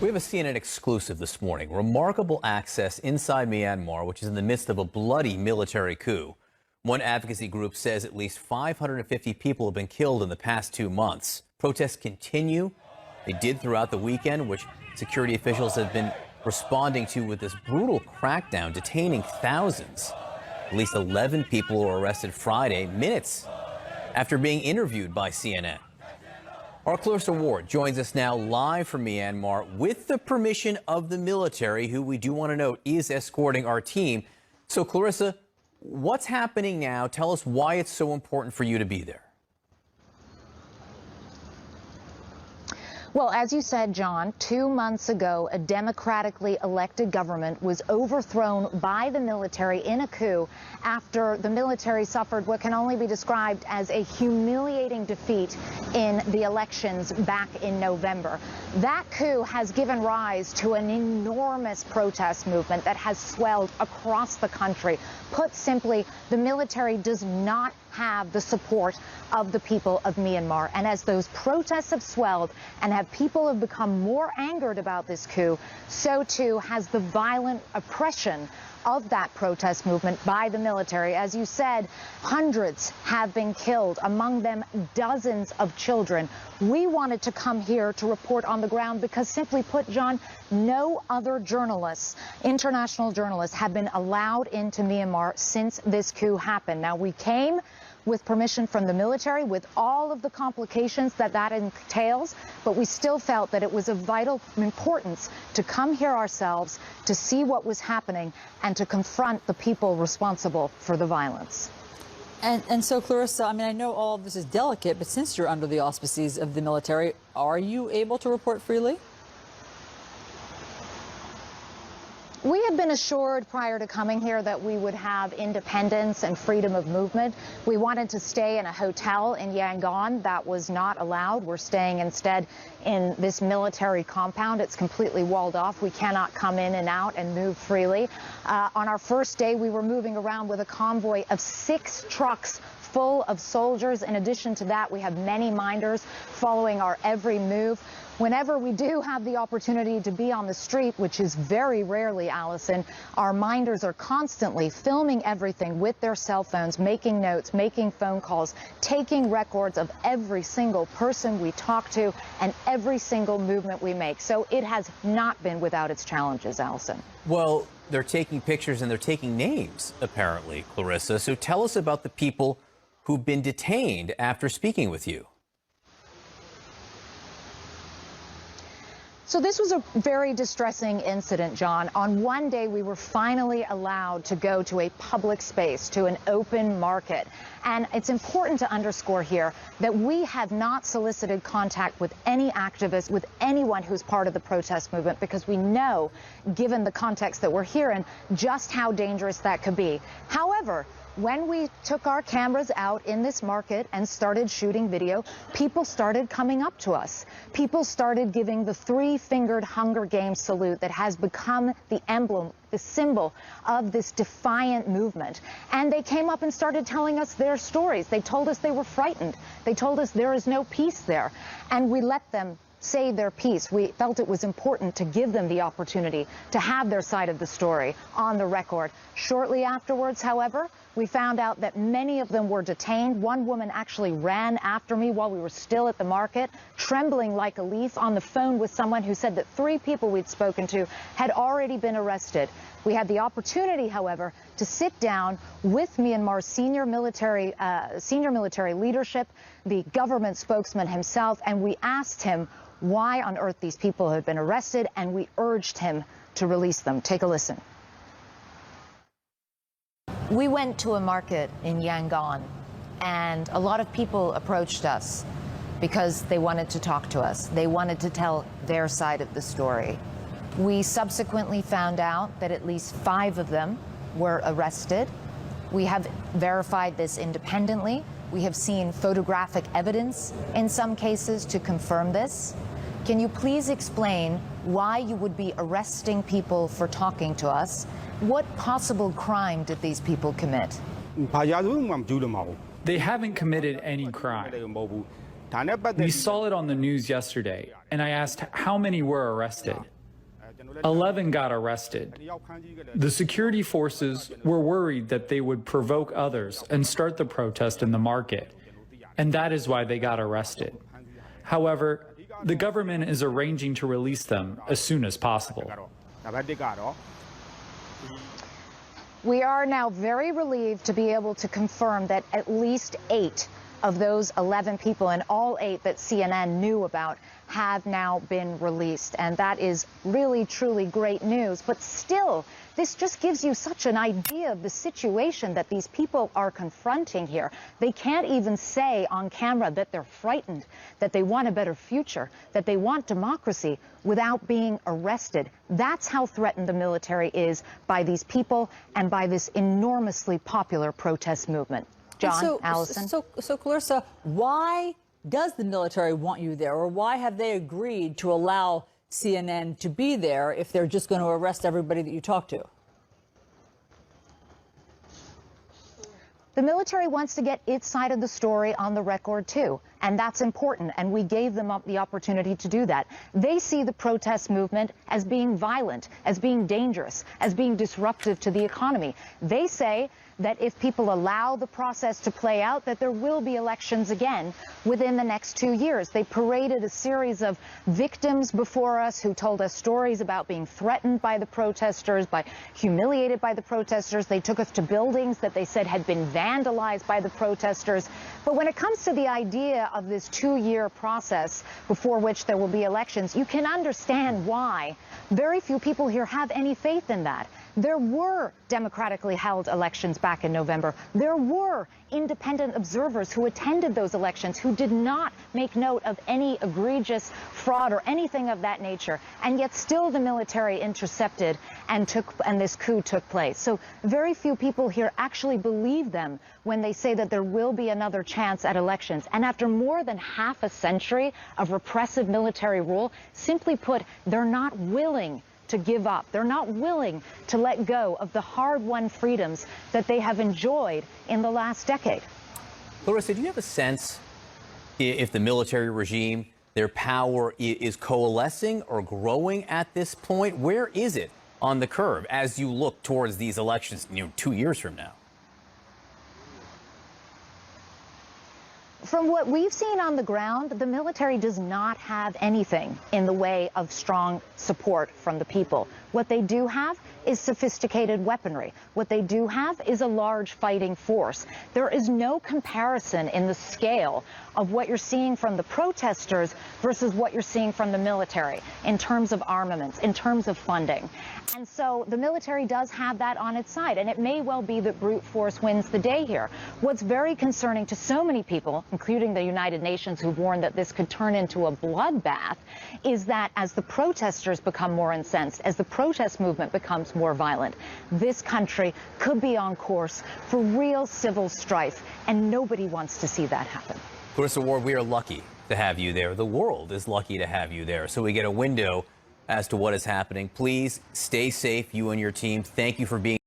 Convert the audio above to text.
We have a CNN exclusive this morning. Remarkable access inside Myanmar, which is in the midst of a bloody military coup. One advocacy group says at least 550 people have been killed in the past 2 months. Protests continue. They did throughout the weekend, which security officials have been responding to with this brutal crackdown, detaining thousands. At least 11 people were arrested Friday, minutes after being interviewed by CNN. Our Clarissa Ward joins us now live from Myanmar with the permission of the military, who we do want to note is escorting our team. So, Clarissa, what's happening now? Tell us why it's so important for you to be there. Well, as you said, John, 2 months ago, a democratically elected government was overthrown by the military in a coup after the military suffered what can only be described as a humiliating defeat in the elections back in November. That coup has given rise to an enormous protest movement that has swelled across the country. Put simply, the military does not have the support of the people of Myanmar. And as those protests have swelled and people have become more angered about this coup, so too has the violent oppression of that protest movement by the military. As you said, hundreds have been killed, among them dozens of children. We wanted to come here to report on the ground because, simply put, John, no other journalists, international journalists, have been allowed into Myanmar since this coup happened. Now, we came with permission from the military, with all of the complications that entails, but we still felt that it was of vital importance to come here ourselves, to see what was happening, and to confront the people responsible for the violence. And so, Clarissa, I mean, I know all of this is delicate, but since you're under the auspices of the military, are you able to report freely? We had been assured prior to coming here that we would have independence and freedom of movement. We wanted to stay in a hotel in Yangon. That was not allowed. We're staying instead in this military compound. It's completely walled off. We cannot come in and out and move freely. On our first day, we were moving around with a convoy of 6 trucks full of soldiers. In addition to that, we have many minders following our every move. Whenever we do have the opportunity to be on the street, which is very rarely, Allison, our minders are constantly filming everything with their cell phones, making notes, making phone calls, taking records of every single person we talk to and every single movement we make. So it has not been without its challenges, Allison. Well, they're taking pictures and they're taking names, apparently, Clarissa. So tell us about the people who've been detained after speaking with you. So this was a very distressing incident, John. On one day, we were finally allowed to go to a public space, to an open market. And it's important to underscore here that we have not solicited contact with any activists, with anyone who's part of the protest movement, because we know, given the context that we're here in, just how dangerous that could be. However, when we took our cameras out in this market and started shooting video, people started coming up to us. People started giving the 3-fingered Hunger Games salute that has become the emblem, the symbol of this defiant movement. And they came up and started telling us their stories. They told us they were frightened. They told us there is no peace there. And we let them say their piece. We felt it was important to give them the opportunity to have their side of the story on the record. Shortly afterwards, however, we found out that many of them were detained. One woman actually ran after me while we were still at the market, trembling like a leaf, on the phone with someone who said that 3 people we'd spoken to had already been arrested. We had the opportunity, however, to sit down with Myanmar's senior military leadership, the government spokesman himself, and we asked him why on earth these people had been arrested, and we urged him to release them. Take a listen. We went to a market in Yangon, and a lot of people approached us because they wanted to talk to us. They wanted to tell their side of the story. We subsequently found out that at least 5 of them were arrested. We have verified this independently. We have seen photographic evidence in some cases to confirm this. Can you please explain why you would be arresting people for talking to us? What possible crime did these people commit? They haven't committed any crime. We saw it on the news yesterday, and I asked how many were arrested. 11 got arrested. The security forces were worried that they would provoke others and start the protest in the market, and that is why they got arrested. However, the government is arranging to release them as soon as possible. We are now very relieved to be able to confirm that at least 8 of those 11 people, and all 8 that CNN knew about, have now been released. And that is really, truly great news. But still, this just gives you such an idea of the situation that these people are confronting here. They can't even say on camera that they're frightened, that they want a better future, that they want democracy without being arrested. That's how threatened the military is by these people and by this enormously popular protest movement. John, Allison. So Clarissa, why does the military want you there, or why have they agreed to allow CNN to be there if they're just going to arrest everybody that you talk to? The military wants to get its side of the story on the record, too, and that's important, and we gave them the opportunity to do that. They see the protest movement as being violent, as being dangerous, as being disruptive to the economy. They say that if people allow the process to play out, that there will be elections again within the next 2 years. They paraded a series of victims before us who told us stories about being threatened by the protesters, humiliated by the protesters. They took us to buildings that they said had been vandalized by the protesters. But when it comes to the idea of this 2-year process before which there will be elections, you can understand why very few people here have any faith in that. There were democratically held elections back in November. There were independent observers who attended those elections who did not make note of any egregious fraud or anything of that nature. And yet still the military intercepted and this coup took place. So very few people here actually believe them when they say that there will be another chance at elections. And after more than half a century of repressive military rule, simply put, they're not willing to give up. They're not willing to let go of the hard-won freedoms that they have enjoyed in the last decade. Clarissa, do you have a sense if the military regime, their power is coalescing or growing at this point? Where is it on the curve as you look towards these elections, 2 years from now? From what we've seen on the ground, the military does not have anything in the way of strong support from the people. What they do have is sophisticated weaponry. What they do have is a large fighting force. There is no comparison in the scale of what you're seeing from the protesters versus what you're seeing from the military in terms of armaments, in terms of funding. And so the military does have that on its side, and it may well be that brute force wins the day here. What's very concerning to so many people, including the United Nations, who've warned that this could turn into a bloodbath, is that as the protesters become more incensed, as the protest movement becomes more violent, this country could be on course for real civil strife, and nobody wants to see that happen. Clarissa Ward, we are lucky to have you there. The world is lucky to have you there. So we get a window as to what is happening. Please stay safe, you and your team. Thank you for being